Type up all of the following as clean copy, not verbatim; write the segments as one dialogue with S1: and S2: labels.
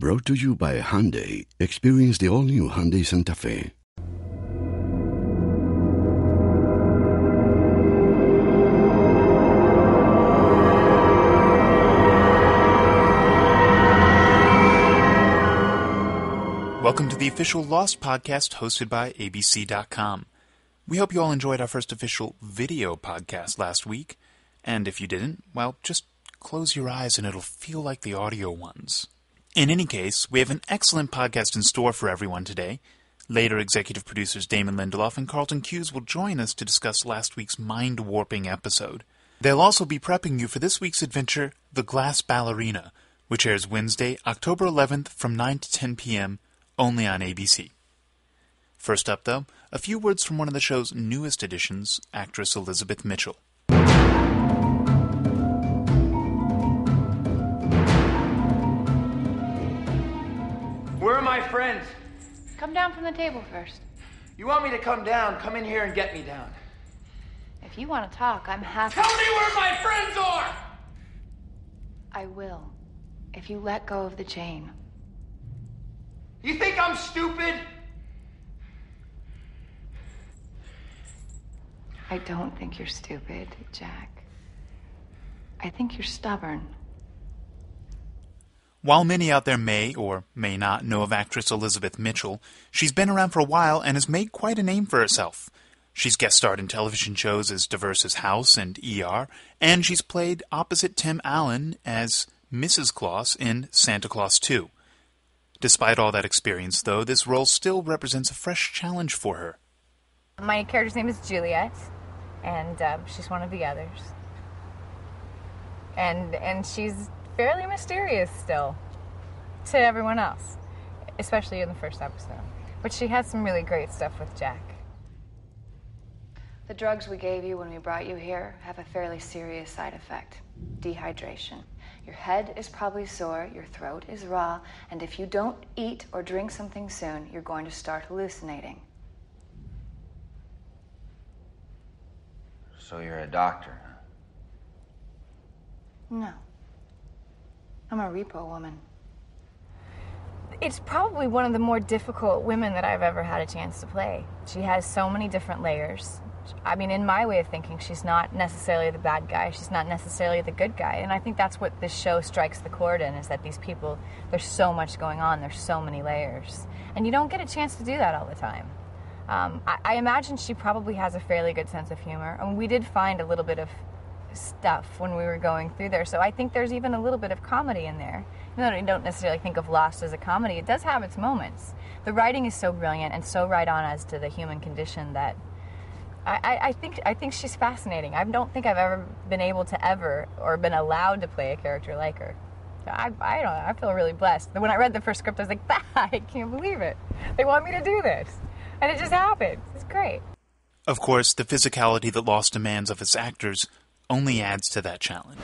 S1: Brought to you by Hyundai. Experience the all-new Hyundai Santa Fe.
S2: Welcome to the official Lost podcast hosted by ABC.com. We hope you all enjoyed our first official video podcast last week. And if you didn't, well, just close your eyes and it'll feel like the audio ones. In any case, we have an excellent podcast in store for everyone today. Later, executive producers Damon Lindelof and Carlton Cuse will join us to discuss last week's mind-warping episode. They'll also be prepping you for this week's adventure, The Glass Ballerina, which airs Wednesday, October 11th from 9 to 10 p.m., only on ABC. First up, though, a few words from one of the show's newest additions, actress Elizabeth Mitchell.
S3: Where are my friends?
S4: Come down from the table first.
S3: You want me to come down? Come in here and get me down.
S4: If you want to talk, I'm happy.
S3: Tell me where my friends are!
S4: I will, if you let go of the chain.
S3: You think I'm stupid?
S4: I don't think you're stupid, Jack. I think you're stubborn.
S2: While many out there may or may not know of actress Elizabeth Mitchell, she's been around for a while and has made quite a name for herself. She's guest starred in television shows as diverse as House and ER, and she's played opposite Tim Allen as Mrs. Claus in Santa Claus 2. Despite all that experience, though, this role still represents a fresh challenge for her.
S5: My character's name is Juliet, and she's one of the others. And she's fairly mysterious still to everyone else, especially in the first episode. But she has some really great stuff with Jack.
S4: The drugs we gave you when we brought you here have a fairly serious side effect: dehydration. Your head is probably sore, your throat is raw, and if you don't eat or drink something soon, you're going to start hallucinating.
S6: So you're a doctor, huh?
S4: No. I'm a repo woman.
S5: It's probably one of the more difficult women that I've ever had a chance to play. She has so many different layers. I mean, in my way of thinking, she's not necessarily the bad guy. She's not necessarily the good guy. And I think that's what this show strikes the chord in, is that these people, there's so much going on. There's so many layers. And you don't get a chance to do that all the time. I imagine she probably has a fairly good sense of humor. I mean, we did find a little bit of stuff when we were going through there. So I think there's even a little bit of comedy in there. Even though I don't necessarily think of Lost as a comedy, it does have its moments. The writing is so brilliant and so right on as to the human condition that I think she's fascinating. I don't think I've ever been able to or been allowed to play a character like her. I don't know. I feel really blessed. When I read the first script, I was like, I can't believe it. They want me to do this. And it just happened. It's great.
S2: Of course, the physicality that Lost demands of its actors only adds to that challenge.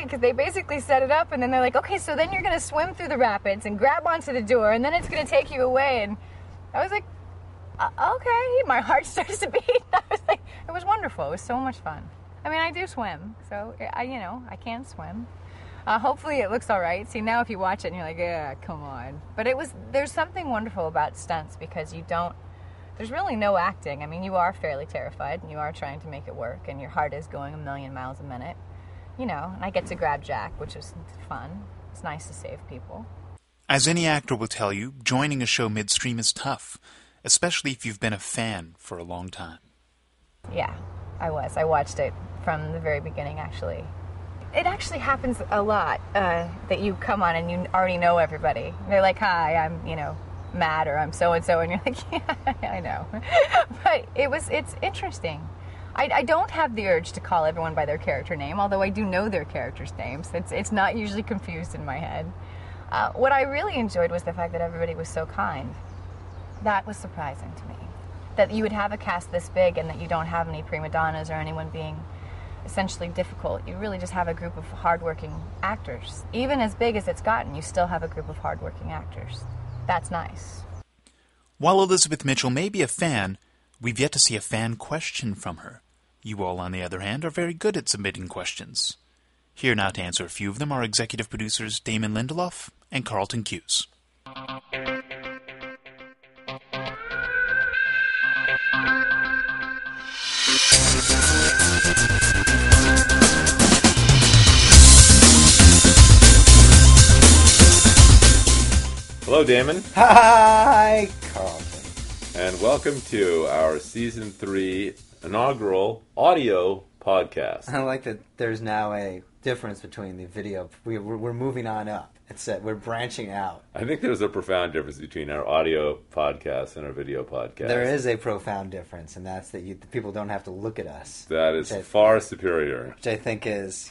S5: Because they basically set it up, and then they're like, okay, so then you're going to swim through the rapids and grab onto the door, and then it's going to take you away. And I was like, okay. My heart starts to beat. I was like, it was wonderful. It was so much fun. I mean, I do swim, so I can swim. Hopefully it looks all right. See, now if you watch it and you're like, yeah, come on. But there's something wonderful about stunts because there's really no acting. I mean, you are fairly terrified, and you are trying to make it work, and your heart is going a million miles a minute. And I get to grab Jack, which is fun. It's nice to save people.
S2: As any actor will tell you, joining a show midstream is tough, especially if you've been a fan for a long time.
S5: Yeah, I was. I watched it from the very beginning, actually. It actually happens a lot that you come on and you already know everybody. They're like, hi, I'm, Matt, or I'm so-and-so, and you're like, yeah, I know. But it's interesting. I don't have the urge to call everyone by their character name, although I do know their characters' names. It's not usually confused in my head. What I really enjoyed was the fact that everybody was so kind. That was surprising to me. That you would have a cast this big and that you don't have any prima donnas or anyone being essentially difficult. You really just have a group of hardworking actors. Even as big as it's gotten, you still have a group of hardworking actors. That's nice.
S2: While Elizabeth Mitchell may be a fan, we've yet to see a fan question from her. You all, on the other hand, are very good at submitting questions. Here now to answer a few of them are executive producers Damon Lindelof and Carlton Cuse.
S6: Hello, Damon.
S7: Hi, Carlton.
S6: And welcome to our Season 3 inaugural audio podcast.
S7: I like that there's now a difference between the video. We're moving on up. It's that we're branching out.
S6: I think there's a profound difference between our audio podcast and our video podcast.
S7: There is a profound difference, and that's that the people don't have to look at us.
S6: That is far superior.
S7: Which I think is,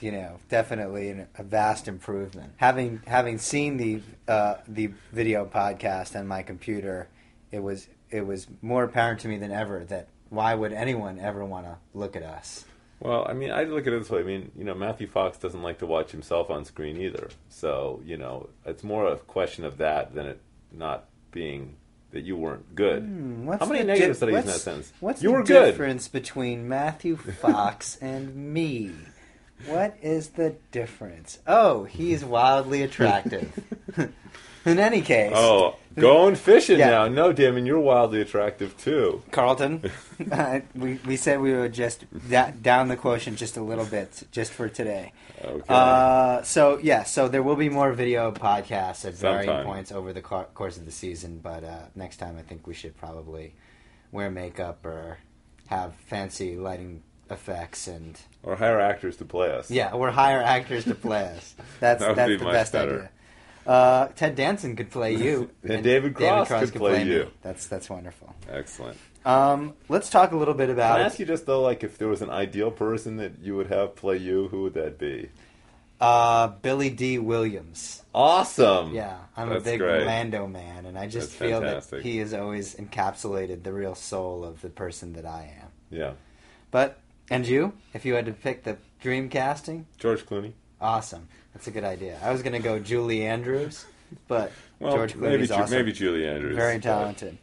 S7: definitely a vast improvement. Having seen the video podcast on my computer, it was more apparent to me than ever that why would anyone ever want to look at us?
S6: Well, I mean, I look at it this way. I mean, Matthew Fox doesn't like to watch himself on screen either. So, it's more a question of that than it not being that you weren't good. How many negatives did I use in that sentence?
S7: What's
S6: you
S7: the
S6: were good.
S7: difference between Matthew Fox and me? What is the difference? Oh, he's wildly attractive. In any case.
S6: Oh, going fishing
S7: Yeah.
S6: now. No, Damon, you're wildly attractive too.
S7: Carlton, we said we would just down the quotient just a little bit, just for today.
S6: Okay.
S7: So there will be more video podcasts at varying
S6: Sometime.
S7: points over the course of the season, but next time I think we should probably wear makeup or have fancy lighting effects and...
S6: Or hire actors to play us.
S7: Yeah, or hire actors to play us. That's
S6: That would
S7: that's
S6: be
S7: the
S6: much
S7: best
S6: better.
S7: idea. Ted Danson could play you,
S6: And David Cross could play
S7: me.
S6: you.
S7: That's wonderful.
S6: Excellent.
S7: Let's talk a little bit about.
S6: Can I ask you just though, like, if there was an ideal person that you would have play you, who would that be?
S7: Billy D. Williams.
S6: Awesome.
S7: Yeah, I'm
S6: That's
S7: a big
S6: great.
S7: Lando man, and I just
S6: That's
S7: feel
S6: fantastic.
S7: that he has always encapsulated the real soul of the person that I am.
S6: Yeah.
S7: But and you, if you had to pick the dream casting,
S6: George Clooney.
S7: awesome. That's a good idea. I was going to go Julie Andrews, but
S6: Well,
S7: George
S6: maybe
S7: Clooney's awesome.
S6: maybe Julie Andrews.
S7: Very talented.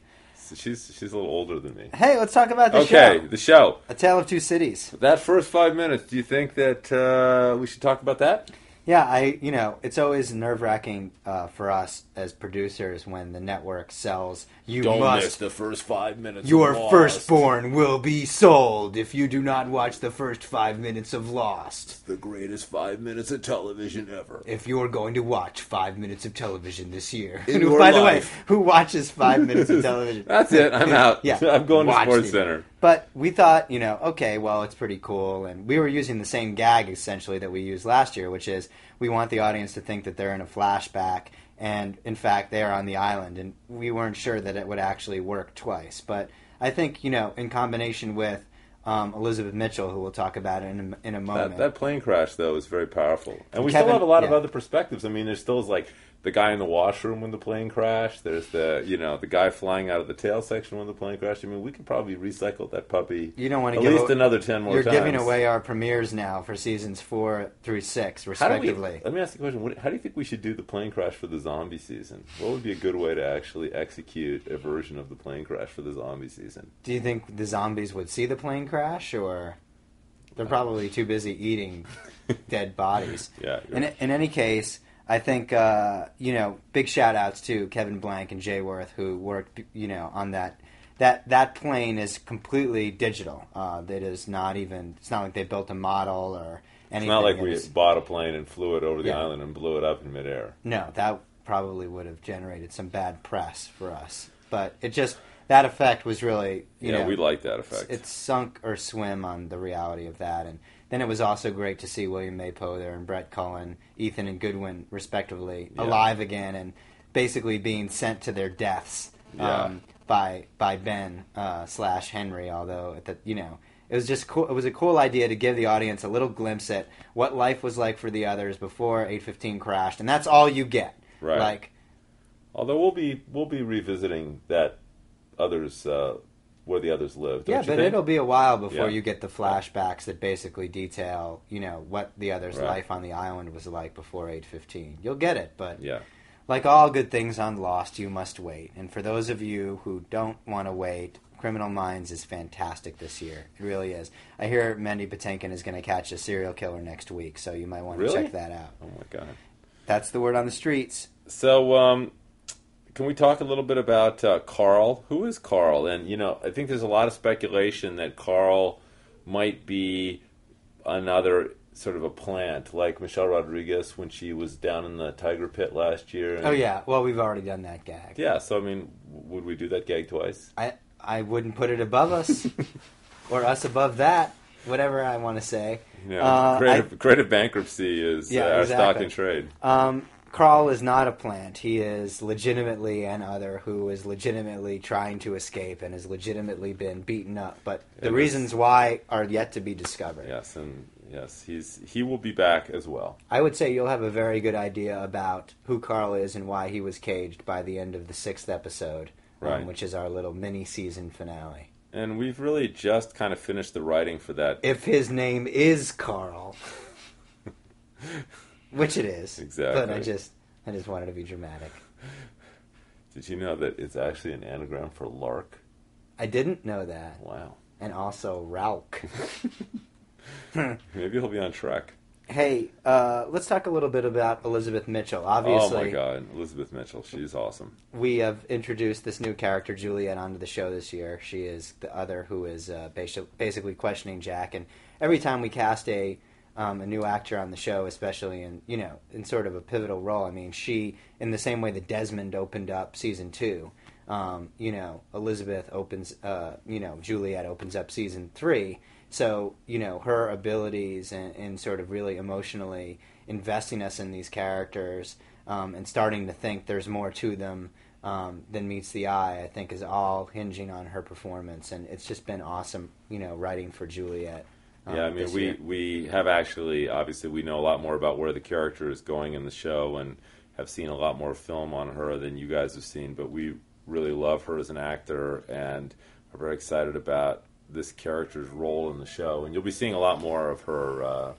S6: She's a little older than me.
S7: Hey, let's talk about the
S6: Okay,
S7: show.
S6: the show.
S7: A Tale of Two Cities.
S6: That first 5 minutes. Do you think that we should talk about that?
S7: Yeah, it's always nerve-wracking for us as producers when the network sells,
S6: the first 5 minutes.
S7: your firstborn will be sold if you do not watch the first 5 minutes of Lost.
S6: The greatest 5 minutes of television ever.
S7: If you're going to watch 5 minutes of television this year.
S6: In your
S7: By the way,
S6: life.
S7: who watches 5 minutes of television?
S6: That's it. I'm out.
S7: Yeah,
S6: I'm going to
S7: watch
S6: Sports
S7: TV.
S6: Center.
S7: But we thought, okay, well, it's pretty cool. And we were using the same gag, essentially, that we used last year, which is we want the audience to think that they're in a flashback. And, in fact, they are on the island. And we weren't sure that it would actually work twice. But I think, in combination with Elizabeth Mitchell, who we'll talk about in a moment.
S6: That plane crash, though, is very powerful. And we
S7: Kevin-
S6: still have a lot of
S7: yeah.
S6: other perspectives. I mean, there's still like the guy in the washroom when the plane crashed. There's the guy flying out of the tail section when the plane crashed. I mean, we could probably recycle that puppy
S7: You don't want to
S6: at
S7: give
S6: least another 10 more
S7: You're
S6: times.
S7: giving away our premieres now for seasons 4 through 6, respectively.
S6: Let me ask you a question. How do you think we should do the plane crash for the zombie season? What would be a good way to actually execute a version of the plane crash for the zombie season?
S7: Do you think the zombies would see the plane crash, or they're probably too busy eating dead bodies?
S6: Yeah.
S7: In any case, I think big shout outs to Kevin Blank and Jay Worth, who worked on that. That plane is completely digital. That is not even. It's not like they built a model or anything.
S6: It's not like
S7: It
S6: we
S7: was-
S6: bought a plane and flew it over the
S7: Yeah.
S6: island and blew it up in midair.
S7: No, that probably would have generated some bad press for us. But it just that effect was really
S6: We like that effect.
S7: It's sunk or swim on the reality of that. And then it was also great to see William Maypo there and Brett Cullen, Ethan and Goodwin, respectively, alive again and basically being sent to their deaths by Ben / Henry. Although it was just cool. It was a cool idea to give the audience a little glimpse at what life was like for the others before 815 crashed, and that's all you get.
S6: Right.
S7: Like,
S6: although we'll be revisiting that others where the others live.
S7: yeah,
S6: Don't you
S7: but
S6: think?
S7: it'll be a while before
S6: Yeah.
S7: you get the flashbacks that basically detail, what the others'
S6: Right.
S7: life on the island was like before 8:15. You'll get it, but
S6: Yeah.
S7: like all good things on Lost, you must wait. And for those of you who don't want to wait, Criminal Minds is fantastic this year. It really is. I hear Mandy Patinkin is going to catch a serial killer next week, so you might want to
S6: Really?
S7: check that out.
S6: Oh my God.
S7: That's the word on the streets.
S6: So, can we talk a little bit about Carl? Who is Carl? And, I think there's a lot of speculation that Carl might be another sort of a plant, like Michelle Rodriguez when she was down in the tiger pit last year.
S7: Oh, yeah. Well, we've already done that gag.
S6: Yeah, so, would we do that gag twice?
S7: I wouldn't put it above us, or us above that, whatever I want to say.
S6: Creative bankruptcy is our stock in trade.
S7: Carl is not a plant. He is legitimately an other who is legitimately trying to escape and has legitimately been beaten up. But the reasons why are yet to be discovered.
S6: Yes, and he will be back as well.
S7: I would say you'll have a very good idea about who Carl is and why he was caged by the end of the 6th episode,
S6: right.
S7: Which is our little mini-season finale.
S6: And we've really just kind of finished the writing for that.
S7: If his name is Carl... Which it is.
S6: Exactly.
S7: But I just wanted to be dramatic.
S6: Did you know that it's actually an anagram for lark?
S7: I didn't know that.
S6: Wow.
S7: And also Ralk.
S6: Maybe he'll be on Trek.
S7: Hey, let's talk a little bit about Elizabeth Mitchell. Obviously,
S6: oh my God, Elizabeth Mitchell. She's awesome.
S7: We have introduced this new character, Juliet, onto the show this year. She is the other who is basically questioning Jack. And every time we cast a new actor on the show, especially in sort of a pivotal role. I mean, she, in the same way that Desmond opened up season 2, Elizabeth opens, Juliet opens up season 3. So, her abilities and sort of really emotionally investing us in these characters and starting to think there's more to them than meets the eye, I think is all hinging on her performance. And it's just been awesome, writing for Juliet.
S6: Yeah, I mean, we have actually, obviously, we know a lot more about where the character is going in the show and have seen a lot more film on her than you guys have seen, but we really love her as an actor and are very excited about this character's role in the show. And you'll be seeing a lot more of her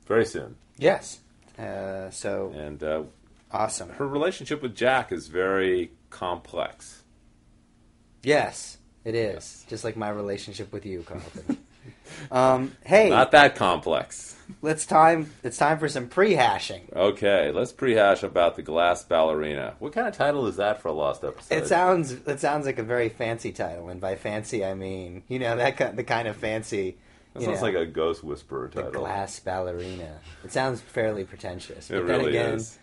S6: very soon.
S7: Yes.
S6: Awesome. Her relationship with Jack is very complex.
S7: Yes, it is. Yes. Just like my relationship with you, Carlton. Hey,
S6: not that complex.
S7: It's time for some pre-hashing.
S6: Okay, let's pre-hash about the Glass Ballerina. What kind of title is that for a Lost episode?
S7: It sounds like a very fancy title, and by fancy I mean the kind of fancy.
S6: That sounds like a Ghost Whisperer title.
S7: The Glass Ballerina. It sounds fairly pretentious.
S6: It
S7: but then
S6: really
S7: again,
S6: is.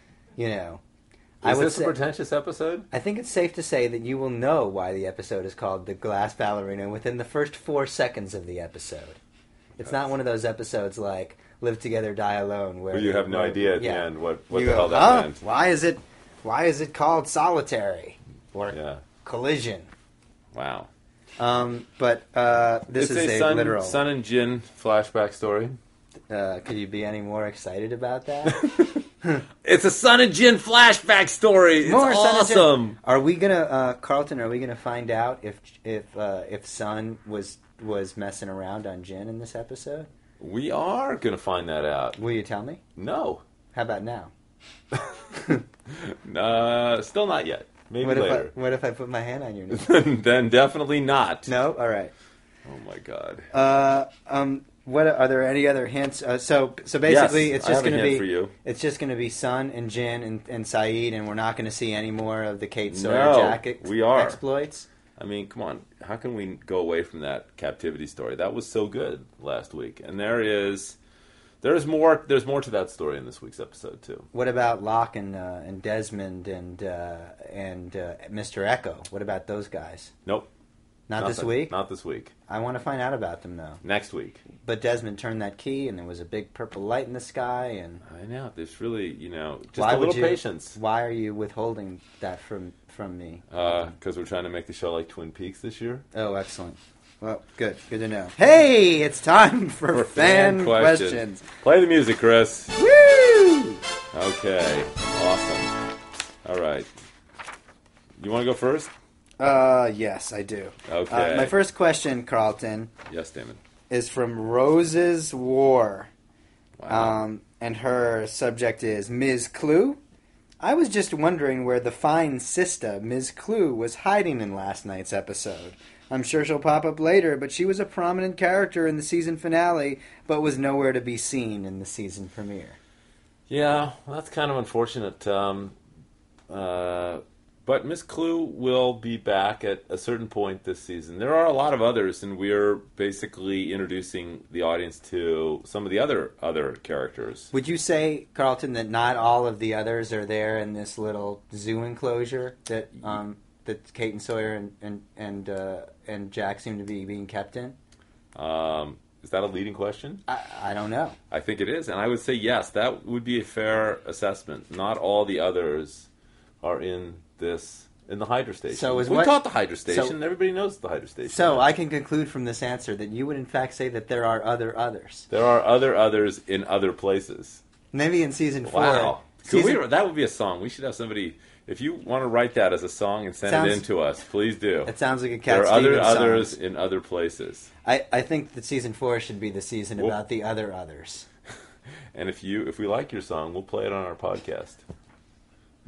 S7: Is
S6: this a pretentious episode?
S7: I think it's safe to say that you will know why the episode is called The Glass Ballerina within the first 4 seconds of the episode. It's not one of those episodes like Live Together, Die Alone, where
S6: you have no idea at the end what the hell
S7: that meant. Why is it called Solitary or Collision?
S6: Wow.
S7: But this is a literal
S6: Sun and Jin flashback story.
S7: Could you be any more excited about that?
S6: It's a Sun and Jin flashback story. It's awesome.
S7: Are we gonna, Carlton? Are we gonna find out if Sun was messing around on Jin in this episode?
S6: We are gonna find that out.
S7: Will you tell me?
S6: No.
S7: How about now?
S6: Still not yet. Maybe later.
S7: What if I put my hand on your knee?
S6: Then definitely not.
S7: No. All right.
S6: Oh my God.
S7: What are there any other hints? So basically,
S6: yes,
S7: it's just going to be
S6: for you.
S7: It's just going to be Sun and Jin and Saeed, and we're not going to see any more of the Kate Sawyer exploits.
S6: I mean, come on, how can we go away from that captivity story? That was so good last week, and there's more to that story in this week's episode too.
S7: What about Locke and Desmond and Mr. Echo? What about those guys?
S6: Nope.
S7: Not this week?
S6: Not this week.
S7: I want to find out about them, though.
S6: Next week.
S7: But Desmond turned that key, and there was a big purple light in the sky, and...
S6: I know. There's really, just a little patience.
S7: Why are you withholding that from me?
S6: Because we're trying to make the show like Twin Peaks this year.
S7: Oh, excellent. Well, good. Good to know. Hey, it's time for fan questions.
S6: Play the music, Chris.
S7: Woo!
S6: Okay. Awesome. All right. You want to go first?
S7: Yes, I do.
S6: Okay.
S7: My first question, Carlton,
S6: Yes, Damon.
S7: is from Rose's War.
S6: Wow.
S7: And her subject is Ms. Clue. I was just wondering where the fine sister, Ms. Clue, was hiding in last night's episode. I'm sure she'll pop up later, but she was a prominent character in the season finale, but was nowhere to be seen in the season premiere.
S6: Yeah, well, that's kind of unfortunate. But Miss Clue will be back at a certain point this season. There are a lot of others, and we're basically introducing the audience to some of the other characters.
S7: Would you say, Carlton, that not all of the others are there in this little zoo enclosure that that Kate and Sawyer and Jack seem to be being kept in?
S6: Is that a leading question?
S7: I don't know.
S6: I think it is, and I would say yes. That would be a fair assessment. Not all the others are in the Hydra Station.
S7: So
S6: we call it the Hydra Station. And everybody knows the Hydra Station.
S7: So I can conclude from this answer that you would in fact say that there are others.
S6: There are others in other places.
S7: Maybe in season 4.
S6: Wow. That would be a song. We should have somebody. If you want to write that as a song and send it in to us, please do.
S7: It sounds like a Cat
S6: There are
S7: Stevens
S6: others
S7: song.
S6: in other places.
S7: I think that season 4 should be the season about the others.
S6: And if we like your song, we'll play it on our podcast.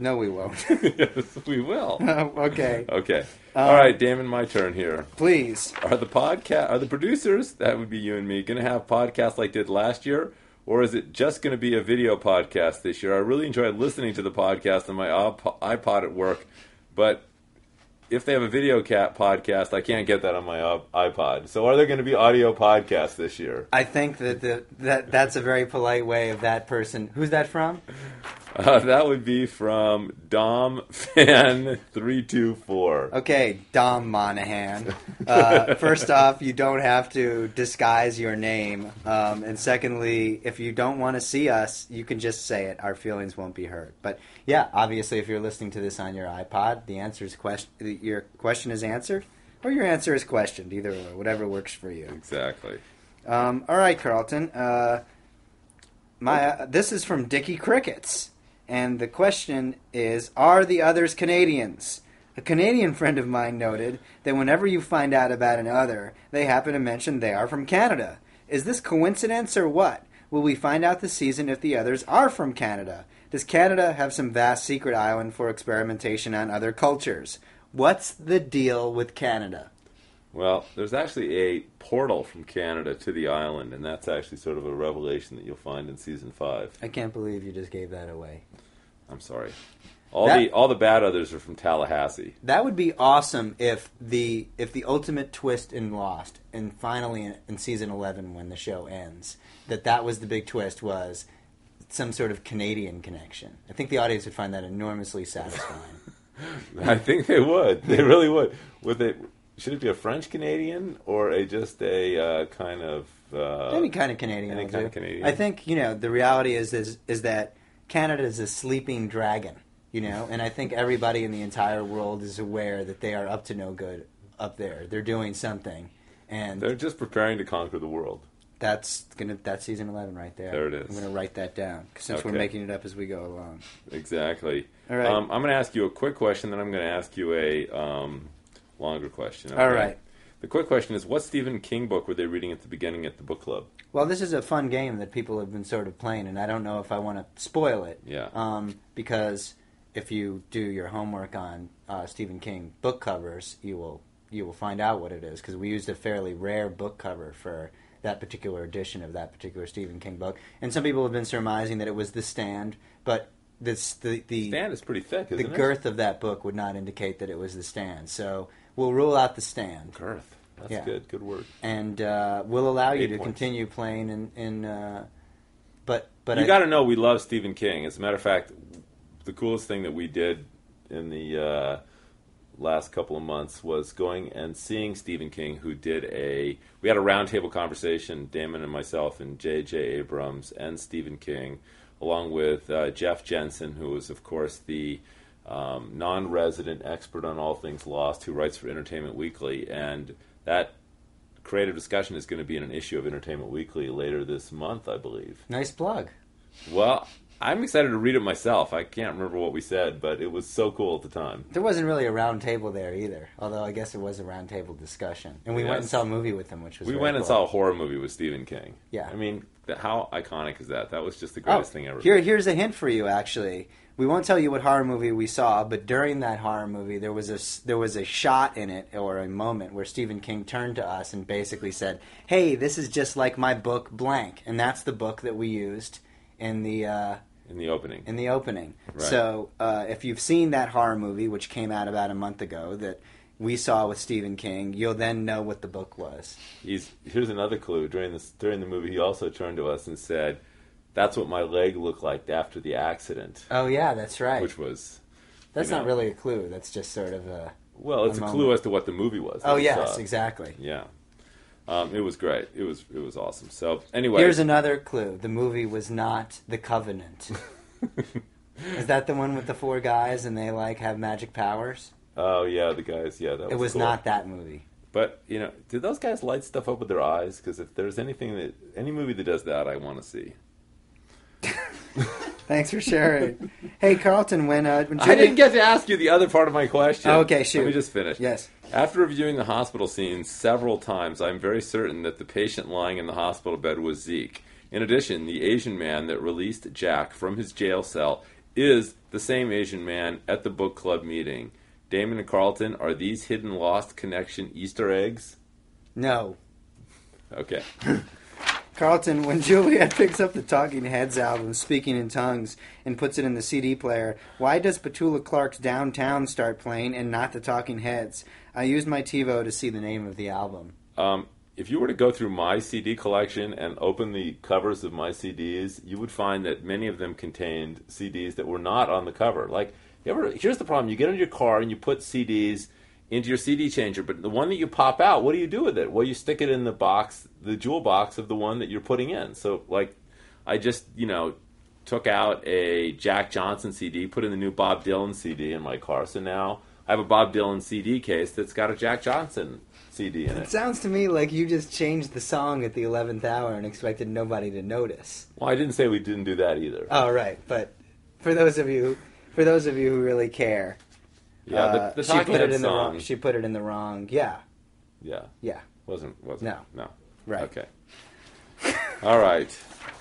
S7: No, we won't.
S6: Yes, we will.
S7: Okay.
S6: Okay. All right, Damon, my turn here.
S7: Please.
S6: Are the producers, that would be you and me, going to have podcasts like did last year? Or is it just going to be a video podcast this year? I really enjoyed listening to the podcast on my iPod at work, but if they have a video podcast, I can't get that on my iPod. So are there going to be audio podcasts this year?
S7: I think that's a very polite way of that person. Who's that from?
S6: That would be from DomFan324.
S7: Okay, Dom Monahan. First off, you don't have to disguise your name. And secondly, if you don't want to see us, you can just say it. Our feelings won't be hurt. But yeah, obviously, if you're listening to this on your iPod, the answer is your question is answered, or your answer is questioned. Either or, whatever works for you.
S6: Exactly.
S7: All right, Carlton. This is from Dickie Crickets. And the question is, are the others Canadians? A Canadian friend of mine noted that whenever you find out about an other, they happen to mention they are from Canada. Is this coincidence or what? Will we find out this season if the others are from Canada? Does Canada have some vast secret island for experimentation on other cultures? What's the deal with Canada?
S6: Well, there's actually a portal from Canada to the island, and that's actually sort of a revelation that you'll find in season 5.
S7: I can't believe you just gave that away.
S6: I'm sorry. All the bad others are from Tallahassee.
S7: That would be awesome if the ultimate twist in Lost, and finally in season 11 when the show ends, that was the big twist, was some sort of Canadian connection. I think the audience would find that enormously satisfying.
S6: I think they would. They really would. Should it be a French Canadian or just a kind of
S7: any kind of Canadian?
S6: Any kind of Canadian.
S7: I think the reality is that Canada is a sleeping dragon, and I think everybody in the entire world is aware that they are up to no good up there. They're doing something, and
S6: they're just preparing to conquer the world.
S7: That's season 11 right there.
S6: There it is.
S7: I'm going to write that down since we're making it up as we go along.
S6: Exactly.
S7: All right.
S6: I'm going to ask you a quick question, then I'm going to ask you a longer question. Okay?
S7: All right.
S6: The quick question is, what Stephen King book were they reading at the beginning at the book club?
S7: Well, this is a fun game that people have been sort of playing, and I don't know if I want to spoil it.
S6: Yeah.
S7: Because if you do your homework on Stephen King book covers, you will find out what it is, because we used a fairly rare book cover for that particular edition of that particular Stephen King book. And some people have been surmising that it was The Stand, but the
S6: Stand is pretty thick, isn't it?
S7: The girth of that book would not indicate that it was The Stand. So we'll rule out The Stand.
S6: Girth. That's good. Good word.
S7: And we'll allow you to
S6: points.
S7: continue playing but
S6: you got to know we love Stephen King. As a matter of fact, the coolest thing that we did in the last couple of months was going and seeing Stephen King, who we had a roundtable conversation, Damon and myself and J.J. Abrams and Stephen King, along with Jeff Jensen, who is, of course, the non-resident expert on all things Lost, who writes for Entertainment Weekly, and that creative discussion is going to be in an issue of Entertainment Weekly later this month, I believe.
S7: Nice plug.
S6: Well, I'm excited to read it myself. I can't remember what we said, but it was so cool at the time.
S7: There wasn't really a round table there either, although I guess it was a round table discussion. And we went and saw a movie with him, which was
S6: We
S7: very
S6: went and
S7: cool.
S6: saw a horror movie with Stephen King.
S7: Yeah.
S6: I mean, how iconic is that? That was just the greatest thing ever.
S7: Here's a hint for you, actually. We won't tell you what horror movie we saw, but during that horror movie, there was a shot in it, or a moment, where Stephen King turned to us and basically said, "Hey, this is just like my book, blank," and that's the book that we used in the
S6: opening.
S7: In the opening.
S6: Right.
S7: So, if you've seen that horror movie, which came out about a month ago, that we saw with Stephen King, you'll then know what the book was.
S6: Here's another clue. During the movie, he also turned to us and said, "That's what my leg looked like after the accident."
S7: Oh yeah, that's right.
S6: Which was...
S7: That's not really a clue. That's just sort of a...
S6: Well, it's a clue as to what the movie was.
S7: Oh yes, exactly.
S6: Yeah. It was great. It was awesome. So, anyway...
S7: Here's another clue. The movie was not The Covenant. Is that the one with the 4 guys and they, have magic powers?
S6: Oh, yeah, the guys. Yeah, that was
S7: It was
S6: cool.
S7: not that movie.
S6: But, did those guys light stuff up with their eyes? Because if there's any movie that does that, I want to see.
S7: Thanks for sharing. Hey, Carlton, when
S6: I didn't get to ask you the other part of my question.
S7: Oh, okay, shoot.
S6: Let me just finish.
S7: Yes.
S6: After reviewing the hospital scenes several times, I'm very certain that the patient lying in the hospital bed was Zeke. In addition, the Asian man that released Jack from his jail cell is the same Asian man at the book club meeting. Damon and Carlton, are these hidden Lost Connection Easter eggs?
S7: No.
S6: Okay.
S7: Carlton, when Juliet picks up the Talking Heads album, Speaking in Tongues, and puts it in the CD player, why does Petula Clark's Downtown start playing and not the Talking Heads? I used my TiVo to see the name of the album.
S6: If you were to go through my CD collection and open the covers of my CDs, you would find that many of them contained CDs that were not on the cover. Here's the problem. You get in your car and you put CDs into your CD changer, but the one that you pop out, what do you do with it? Well, you stick it in the box, the jewel box of the one that you're putting in. So, I just, took out a Jack Johnson CD, put in the new Bob Dylan CD in my car. So now I have a Bob Dylan CD case that's got a Jack Johnson CD in it.
S7: It sounds to me like you just changed the song at the 11th hour and expected nobody to notice.
S6: Well, I didn't say we didn't do that either.
S7: Oh, right. But for those of you who really care...
S6: Yeah, the Talking Heads song.
S7: She put it in the wrong. Yeah.
S6: Yeah.
S7: Yeah.
S6: Wasn't.
S7: No. Right.
S6: Okay. All right.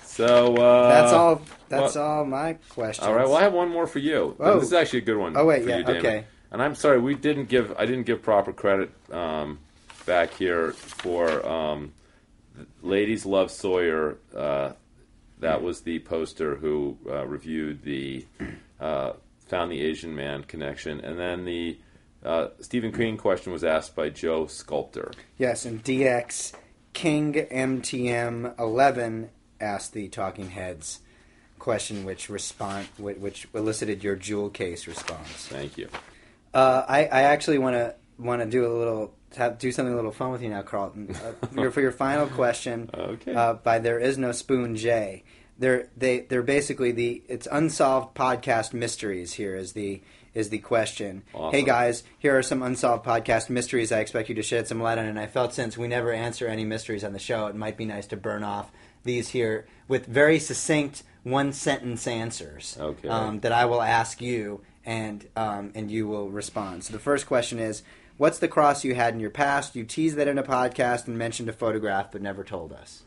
S6: So
S7: that's all my questions.
S6: All right. Well, I have one more for you.
S7: Oh.
S6: This is actually a good one.
S7: Oh wait,
S6: for
S7: yeah.
S6: you, Damon.
S7: Okay.
S6: And I'm sorry, I didn't give proper credit back here for Ladies Love Sawyer. That was the poster who reviewed the. Found the Asian Man connection, and then the Stephen King question was asked by Joe Sculptor.
S7: Yes, and DX King MTM 11 asked the Talking Heads question, which elicited your jewel case response.
S6: Thank you.
S7: I actually want to do something a little fun with you now, Carlton. For your final question,
S6: okay.
S7: By There Is No Spoon J. They're basically it's unsolved podcast mysteries. Here is the question.
S6: Awesome.
S7: Hey guys, here are some unsolved podcast mysteries I expect you to shed some light on. And I felt since we never answer any mysteries on the show, it might be nice to burn off these here with very succinct 1-sentence answers.
S6: Okay.
S7: That I will ask you, and you will respond. So the first question is, what's the cross you had in your past? You teased that in a podcast and mentioned a photograph, but never told us.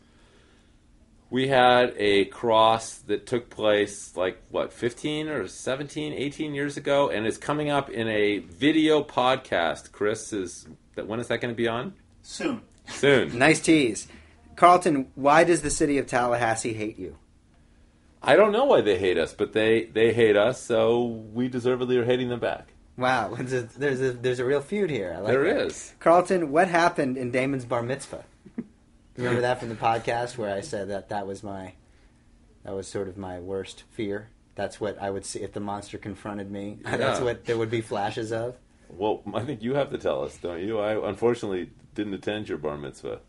S6: We had a cross that took place 15 or 17, 18 years ago, and it's coming up in a video podcast. Chris, when is that going to be on?
S2: Soon.
S7: Nice tease. Carlton, why does the city of Tallahassee hate you?
S6: I don't know why they hate us, but they hate us, so we deservedly are hating them back.
S7: Wow, there's a real feud here. I like
S6: there
S7: that.
S6: is.
S7: Carlton, what happened in Damon's bar mitzvah? Remember that from the podcast where I said that was sort of my worst fear. That's what I would see if the monster confronted me.
S6: Yeah.
S7: That's what there would be flashes of.
S6: Well, I think you have to tell us, don't you? I unfortunately didn't attend your bar mitzvah.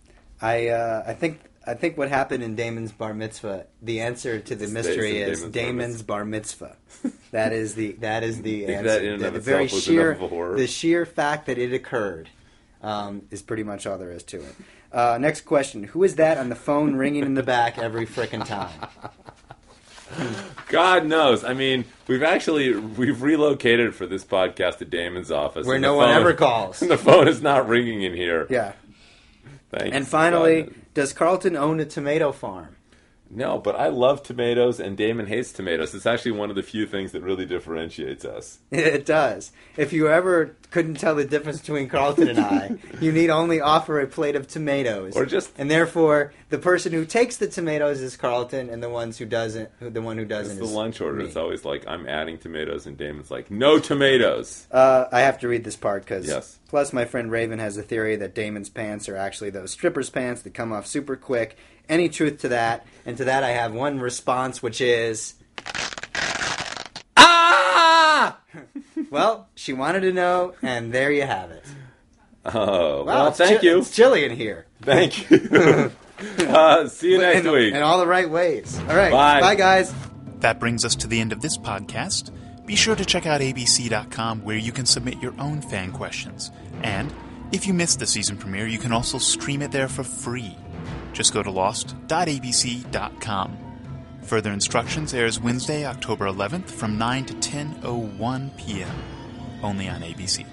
S7: I think what happened in Damon's bar mitzvah. The answer to the mystery is Damon's bar mitzvah. That is the answer.
S6: That in and of itself was enough of a horror.
S7: The sheer fact that it occurred is pretty much all there is to it. Next question. Who is that on the phone ringing in the back every frickin' time?
S6: God knows. I mean, we've relocated for this podcast to Damon's office.
S7: Where no one ever calls.
S6: And the phone is not ringing in here.
S7: Yeah.
S6: Thanks.
S7: And finally, does Carlton own a tomato farm?
S6: No, but I love tomatoes, and Damon hates tomatoes. It's actually one of the few things that really differentiates us.
S7: It does. If you ever couldn't tell the difference between Carlton and I, you need only offer a plate of tomatoes. And therefore, the person who takes the tomatoes is Carlton, and the one who doesn't
S6: It's
S7: is
S6: the lunch order.
S7: me.
S6: It's always like, I'm adding tomatoes, and Damon's like, no tomatoes.
S7: I have to read this part because
S6: Yes.
S7: Plus my friend Raven has a theory that Damon's pants are actually those strippers' pants that come off super quick. Any truth to that? And to that I have one response, which is... Ah! Well, she wanted to know, and there you have it.
S6: Oh, well, thank you.
S7: It's chilly in here.
S6: Thank you. See you next week.
S7: In all the right ways. All right.
S6: Bye.
S7: Bye, guys.
S2: That brings us to the end of this podcast. Be sure to check out abc.com where you can submit your own fan questions. And if you missed the season premiere, you can also stream it there for free. Just go to lost.abc.com. Further Instructions airs Wednesday, October 11th from 9 to 10:01 p.m. Only on ABC.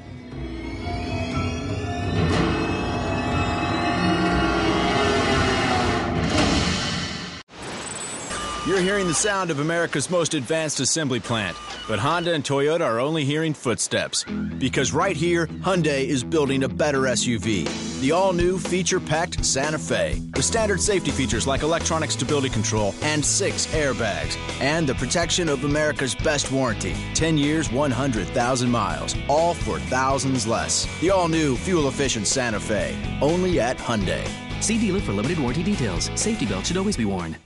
S8: You're hearing the sound of America's most advanced assembly plant. But Honda and Toyota are only hearing footsteps. Because right here, Hyundai is building a better SUV. The all-new feature-packed Santa Fe. With standard safety features like electronic stability control and 6 airbags. And the protection of America's best warranty. 10 years, 100,000 miles. All for thousands less. The all-new fuel-efficient Santa Fe. Only at Hyundai.
S9: See dealer for limited warranty details. Safety belt should always be worn.